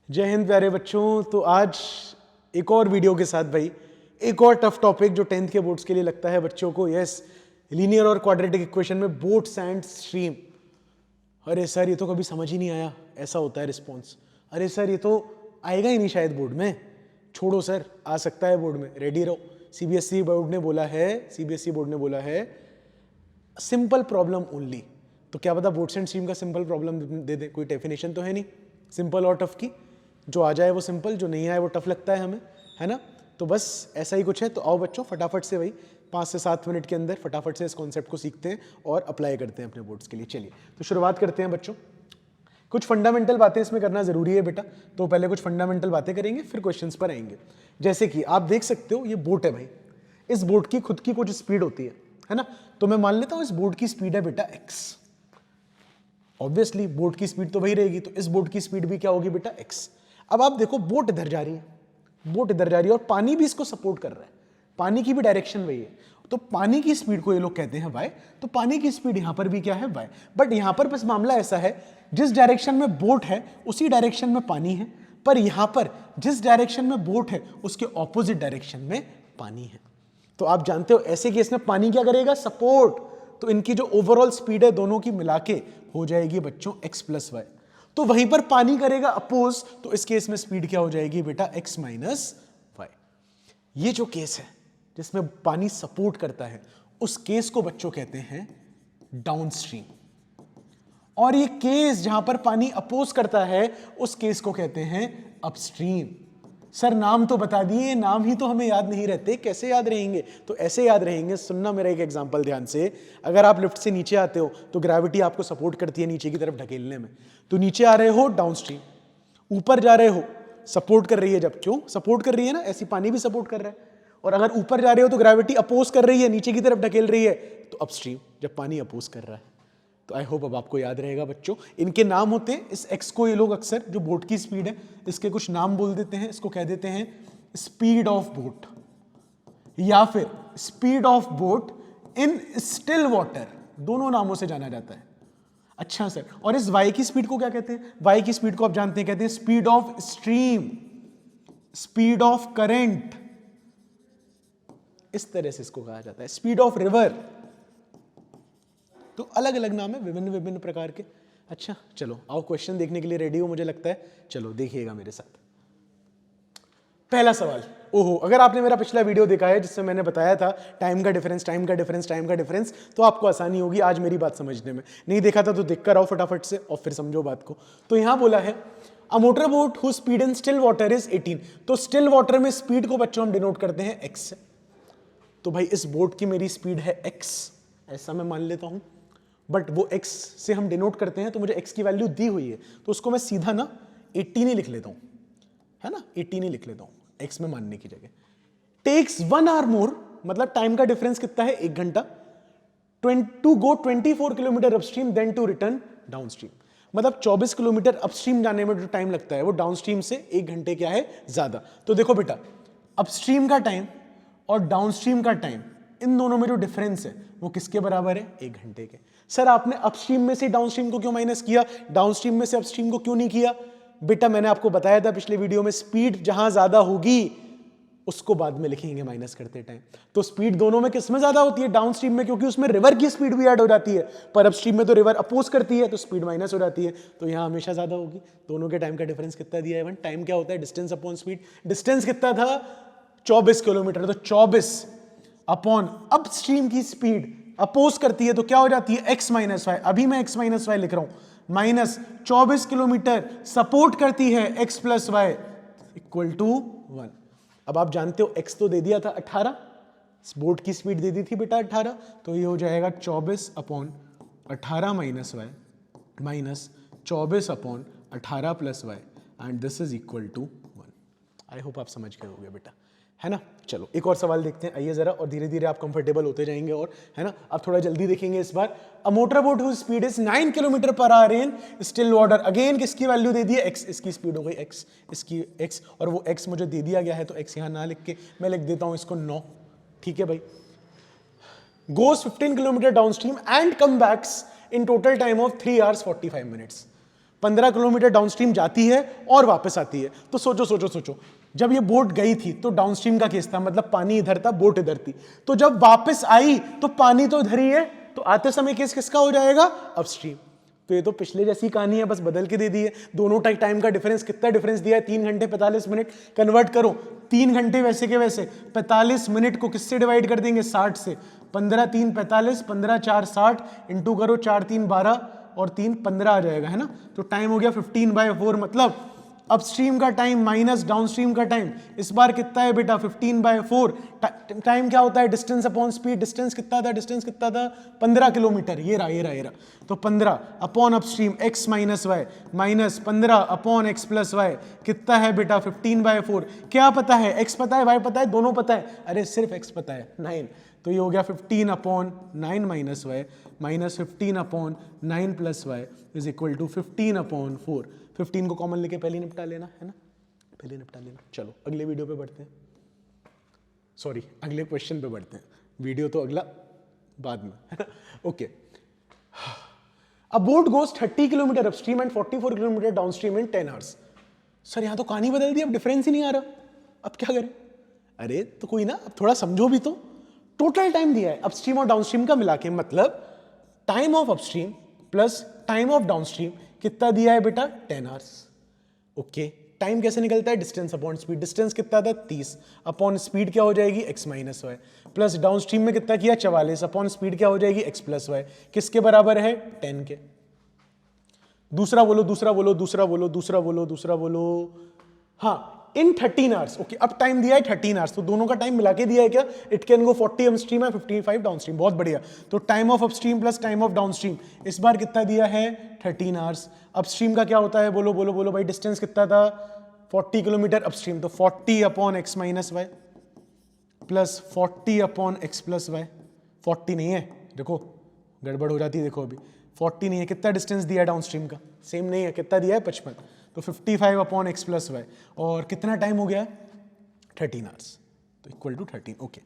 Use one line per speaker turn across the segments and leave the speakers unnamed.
जय हिंद प्यारे बच्चों। तो आज एक और वीडियो के साथ भाई एक और टफ टॉपिक जो 10th के बोर्ड्स के लिए लगता है बच्चों को, यस, लीनियर और क्वाड्रेटिक इक्वेशन में बोट्स एंड स्ट्रीम। अरे सर ये तो कभी समझ ही नहीं आया, ऐसा होता है रिस्पॉन्स। अरे सर ये तो आएगा ही नहीं शायद बोर्ड में। छोड़ो सर, आ सकता है बोर्ड में, रेडी रहो। सीबीएसई बोर्ड ने बोला है सिंपल प्रॉब्लम ओनली। तो क्या पता बोट्स एंड स्ट्रीम का सिंपल प्रॉब्लम दे दे, कोई डेफिनेशन तो है नहीं सिंपल और टफ की। जो आ जाए वो सिंपल, जो नहीं आए वो टफ लगता है हमें, है ना। तो बस ऐसा ही कुछ है। तो आओ बच्चों फटाफट से भाई 5 से 7 मिनट के अंदर फटाफट से इस कॉन्सेप्ट को सीखते हैं और अप्लाई करते हैं अपने बोर्ड्स के लिए। चलिए तो शुरुआत करते हैं बच्चों। कुछ फंडामेंटल बातें इसमें करना जरूरी है बेटा। तो पहले कुछ फंडामेंटल बातें करेंगे, फिर क्वेश्चंस पर आएंगे। जैसे कि आप देख सकते हो ये बोट है भाई, इस बोट की खुद की कुछ स्पीड होती है ना। तो मैं मान लेता हूं इस बोट की स्पीड है बेटा x। ऑब्वियसली बोट की स्पीड तो वही रहेगी, तो इस बोट की स्पीड भी क्या होगी बेटा x। अब आप देखो बोट इधर जा रही है, और पानी भी इसको सपोर्ट कर रहा है, पानी की भी डायरेक्शन वही है। तो पानी की स्पीड को ये लोग कहते हैं y, तो पानी की स्पीड यहां पर भी क्या है y। बट यहां पर बस मामला ऐसा है, जिस डायरेक्शन में बोट है उसी डायरेक्शन में पानी है, पर यहां पर जिस डायरेक्शन में बोट है उसके ऑपोजिट डायरेक्शन में पानी है। तो आप जानते हो ऐसे केस में पानी क्या करेगा, सपोर्ट। तो इनकी जो ओवरऑल स्पीड है दोनों की मिला के हो जाएगी बच्चों x प्लस वाई। तो वहीं पर पानी करेगा अपोज, तो इस केस में स्पीड क्या हो जाएगी बेटा x माइनस वाई। ये जो केस है जिसमें पानी सपोर्ट करता है उस केस को बच्चों कहते हैं डाउनस्ट्रीम, और ये केस जहां पर पानी अपोज करता है उस केस को कहते हैं अपस्ट्रीम। सर नाम तो बता दिए, नाम ही तो हमें याद नहीं रहते, कैसे याद रहेंगे। तो ऐसे याद रहेंगे, सुनना मेरा एक एग्जांपल ध्यान से। अगर आप लिफ्ट से नीचे आते हो तो ग्रेविटी आपको सपोर्ट करती है नीचे की तरफ ढकेलने में, तो नीचे आ रहे हो डाउनस्ट्रीम, ऊपर जा रहे हो सपोर्ट कर रही है। जब क्यों सपोर्ट कर रही है ना, ऐसी पानी भी सपोर्ट कर रहा है। और अगर ऊपर जा रहे हो तो ग्रेविटी अपोज कर रही है, नीचे की तरफ ढकेल रही है, तो अपस्ट्रीम जब पानी अपोज कर रहा है। तो आई होप अब आपको याद रहेगा बच्चों। इनके नाम होते हैं, इस x को ये लोग अक्सर, जो बोट की स्पीड है इसके कुछ नाम बोल देते हैं। इसको कह देते हैं स्पीड ऑफ बोट, या फिर speed of boat in still water, दोनों नामों से जाना जाता है। अच्छा सर, और इस y की स्पीड को क्या कहते हैं? y की स्पीड को आप जानते हैं, कहते हैं speed of stream, speed of current, इस तरह से इसको कहा जाता है, स्पीड ऑफ रिवर। तो अलग अलग नाम है विभिन्न विभिन्न प्रकार के। अच्छा चलो आओ क्वेश्चन देखने के लिए रेडी हो मुझे लगता है। चलो देखिएगा मेरे साथ। पहला सवाल, ओहो, अगर आपने मेरा पिछला वीडियो देखा है जिसमें मैंने बताया था टाइम का डिफरेंस, तो आपको आसानी होगी आज मेरी बात समझने में। नहीं देखा था तो देख कर आओ फटाफट से और फिर समझो बात को। तो यहां बोला है अ motor boat who speed in still water is 18। तो स्टिल वाटर में स्पीड को बच्चों हम डिनोट करते हैं x से। तो भाई इस बोट की मेरी स्पीड है x, ऐसा मैं मान लेता हूं। बट वो x से हम डिनोट करते हैं, तो मुझे x की वैल्यू दी हुई है, तो उसको मैं सीधा ना 18 ही लिख लेता हूं, है ना, 18 ही लिख लेता हूं x में मानने की जगह। टेक्स 1 आवर मोर, मतलब टाइम का डिफरेंस कितना है, 1 घंटा, to go 24 kilometre upstream then to return downstream. मतलब 24 किलोमीटर अपस्ट्रीम जाने में जो टाइम लगता है वो डाउनस्ट्रीम से 1 घंटे क्या है ज्यादा। तो देखो बेटा, अपस्ट्रीम का टाइम और डाउनस्ट्रीम का टाइम, इन दोनों में जो डिफरेंस है वो किसके बराबर है, 1 घंटे के। सर आपने अपस्ट्रीम में से डाउनस्ट्रीम को क्यों माइनस किया, डाउनस्ट्रीम में से अपस्ट्रीम को क्यों नहीं किया? बेटा मैंने आपको बताया था पिछले वीडियो में, स्पीड जहां ज्यादा होगी उसको बाद में लिखेंगे माइनस करते टाइम। तो स्पीड दोनों में किसमें ज्यादा होती है, डाउनस्ट्रीम में, क्योंकि उसमें रिवर की स्पीड भी ऐड हो जाती है। पर अपस्ट्रीम में तो रिवर अपोज करती है तो स्पीड माइनस हो जाती है, तो यहां हमेशा ज्यादा होगी। दोनों के टाइम का डिफरेंस कितना दिया है, टाइम क्या होता है, डिस्टेंस अपॉन स्पीड। डिस्टेंस कितना था, 24 किलोमीटर, तो 24 अपॉन अपस्ट्रीम की स्पीड अपोज करती है तो क्या हो जाती है, x माइनस वाई। अभी मैं x माइनस वाई लिख रहा हूं, माइनस 24 किलोमीटर सपोर्ट करती है x plus y equal to 1। अब आप जानते हो x तो दे दिया था 18, बोट की स्पीड दे दी थी बेटा 18, तो ये हो जाएगा 24 upon 18 minus y minus 24 upon 18 plus y, and this is equal to 1। I hope आप समझ गए होंगे बेटा, है ना। चलो एक और सवाल देखते हैं, आइए जरा, और धीरे धीरे आप कंफर्टेबल होते जाएंगे, और है ना आप थोड़ा जल्दी देखेंगे इस बार। A motor boat whose speed is 9 kilometre per hour in still water, again किसकी वैल्यू दे दी है, x, इसकी स्पीड हो गई x, इसकी x, और वो x मुझे दे दिया गया है तो x यहां ना लिख के मैं लिख देता हूं इसको 9, ठीक है भाई। Goes 15 kilometre downstream and come backs in total time of 3 hours 45 minutes। 15 kilometre downstream जाती है और वापस आती है। तो सोचो सोचो सोचो, जब ये बोट गई थी तो डाउनस्ट्रीम का केस था, मतलब पानी इधर था, बोट इधर थी। तो जब वापस आई तो पानी तो इधर ही है, तो आते समय केस किसका हो जाएगा? अपस्ट्रीम। तो ये तो पिछले जैसी कहानी है, बस बदल के दे दी है। दोनों टाइम का डिफरेंस, कितना डिफरेंस दिया है? 3 घंटे 45 मिनट। कन्वर्ट करो, 3 घंटे वैसे के वैसे, 45 मिनट को किससे डिवाइड कर देंगे? 60 से। 15 3 45, 15 4 60, इंटू करो 4 3 12 और 3 15 आ जाएगा, है ना। तो टाइम हो गया 15/4, मतलब अपस्ट्रीम का टाइम माइनस डाउनस्ट्रीम का टाइम। इस बार कितना है बेटा? 15/4। टाइम क्या होता है? Distance upon speed. डिस्टेंस कितना था? डिस्टेंस कितना था? 15 किलोमीटर। ये रहा ये रहा ये रहा। तो 15 upon upstream x minus y minus 15 upon x plus y कितना है बेटा? 15/4। क्या पता है? x पता है, y पता है, दोनों पता है? अरे सिर्फ x पता है, 9। तो ये हो गया 15 upon 9 minus y minus 15 upon 9 plus y is equal to 15 upon 4। 15 को कॉमन लेके पहले निपटा लेना, है ना, पहले निपटा लेना। चलो अगले वीडियो पे बढ़ते हैं, सॉरी अगले क्वेश्चन पे बढ़ते हैं। वीडियो तो अगला बाद में, है ना। Okay, a boat goes 30 kilometre upstream and 44 kilometre downstream in 10 hours. Sir यहां तो कहानी बदल दी, अब डिफरेंस ही नहीं आ रहा, अब क्या करें? अरे तो कोई ना, अब थोड़ा समझो भी तो। टोटल टाइम दिया है अपस्ट्रीम और डाउनस्ट्रीम का मिला के, मतलब time of upstream plus time of downstream कितना दिया है बेटा? 10 आवर्स। ओके, टाइम कैसे निकलता है? Distance upon speed. डिस्टेंस कितना था? 30 अपॉन स्पीड क्या हो जाएगी? x minus y plus downstream में कितना किया? 44 अपॉन स्पीड क्या हो जाएगी? x plus y. किसके बराबर है? 10 के। दूसरा बोलो, दूसरा बोलो, दूसरा बोलो, दूसरा बोलो, दूसरा बोलो। हाँ, इन 13 आवर्स। ओके, अब टाइम दिया है 13 आवर्स, तो दोनों का टाइम मिला के दिया है क्या? इट कैन गो 40 अपस्ट्रीम है, 55 डाउनस्ट्रीम। बहुत बढ़िया। तो time of upstream plus time of downstream इस बार कितना दिया है? 13 आवर्स। अपस्ट्रीम का क्या होता है? बोलो बोलो बोलो भाई। डिस्टेंस कितना था? 40 किलोमीटर अपस्ट्रीम, तो 40 upon x minus y plus 40 upon x plus y. 40 नहीं है, देखो गड़बड़ हो जाती है, देखो अभी 40 नहीं है। कितना डिस्टेंस दिया है डाउनस्ट्रीम का? सेम नहीं है, कितना दिया है? 55। तो 55 अपॉन एक्स प्लस वाई, और कितना टाइम हो गया? 13 आवर्स, तो इक्वल टू 13। ओके,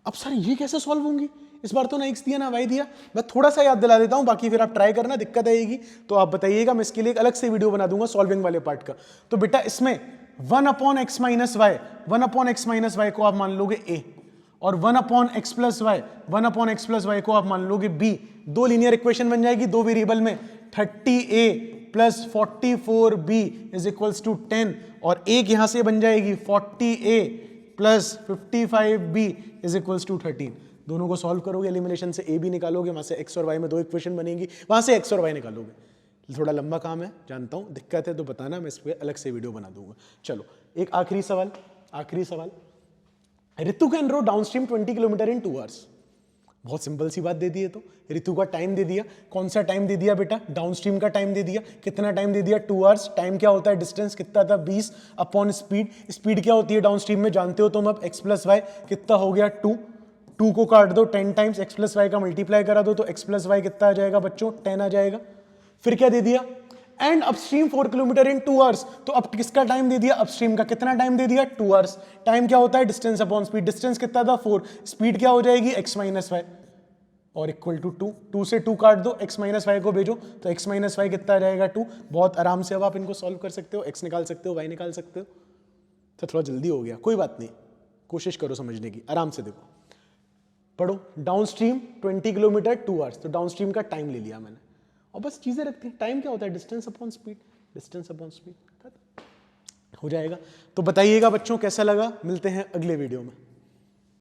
अब सर ये कैसे सॉल्व होंगी? इस बार तो ना एक्स दिया ना वाई दिया। मैं थोड़ा सा याद दिला देता हूं, बाकी फिर आप ट्राई करना, दिक्कत आएगी तो आप बताइएगा, मैं इसके लिए एक अलग से वीडियो बना दूंगा सॉल्विंग वाले पार्ट का। तो बेटा इसमें 1 upon x minus y, 1 upon x minus y को आप मान लोगे ए, और 1 upon x plus y, 1 upon x plus y को आप मान लोगे बी। दो लीनियर इक्वेशन बन जाएगी दो वेरिएबल में, 30a plus 44b is equals to 10, और एक यहां से बन जाएगी 40a plus 55b is equals to 13। दोनों को सॉल्व करोगे, एलिमिनेशन से a भी निकालोगे, वहां से x और y में दो इक्वेशन बनेगी, वहां से x और y निकालोगे। थोड़ा लंबा काम है जानता हूं, दिक्कत है तो बताना, मैं इस पर अलग से वीडियो बना दूंगा। चलो एक आखिरी सवाल, आखिरी सवाल। Ritu can row downstream 20 kilometre in 2 hours. बहुत सिंपल सी बात दे दी है, तो ऋतु का टाइम दे दिया। कौन सा टाइम दे दिया बेटा? डाउनस्ट्रीम का टाइम दे दिया। कितना टाइम दे दिया? 2 आवर्स। टाइम क्या होता है? डिस्टेंस कितना था? 20 अपॉन स्पीड। स्पीड क्या होती है डाउनस्ट्रीम में? जानते हो तुम अब, x प्लस वाई। कितना हो गया? 2। 2 को काट दो 10 टाइम्स, x प्लस वाई का मल्टीप्लाई करा दो, तो x प्लस वाई कितना आ जाएगा बच्चों? 10 आ जाएगा। फिर क्या दे दिया? And upstream 4 kilometre in 2 hours. तो अब किसका टाइम दे दिया? अपस्ट्रीम का। कितना टाइम दे दिया? 2 आवर्स। टाइम क्या होता है? Distance upon speed. डिस्टेंस कितना था? 4। स्पीड क्या हो जाएगी? x माइनस वाई, और इक्वल टू 2। 2 से 2 काट दो, x माइनस वाई को भेजो, तो x माइनस वाई कितना आ जाएगा? 2। बहुत आराम से अब आप इनको सॉल्व कर सकते हो, x निकाल सकते हो, y निकाल सकते हो। तो थोड़ा जल्दी हो गया, कोई बात नहीं, कोशिश करो समझने की, आराम से देखो, पढ़ो। डाउनस्ट्रीम 20 किलोमीटर 2 आवर्स, तो डाउनस्ट्रीम का टाइम ले लिया मैंने, और बस चीजें रखती हैं। टाइम क्या होता है? Distance upon speed, distance upon speed हो जाएगा। तो बताइएगा बच्चों कैसा लगा, मिलते हैं अगले वीडियो में।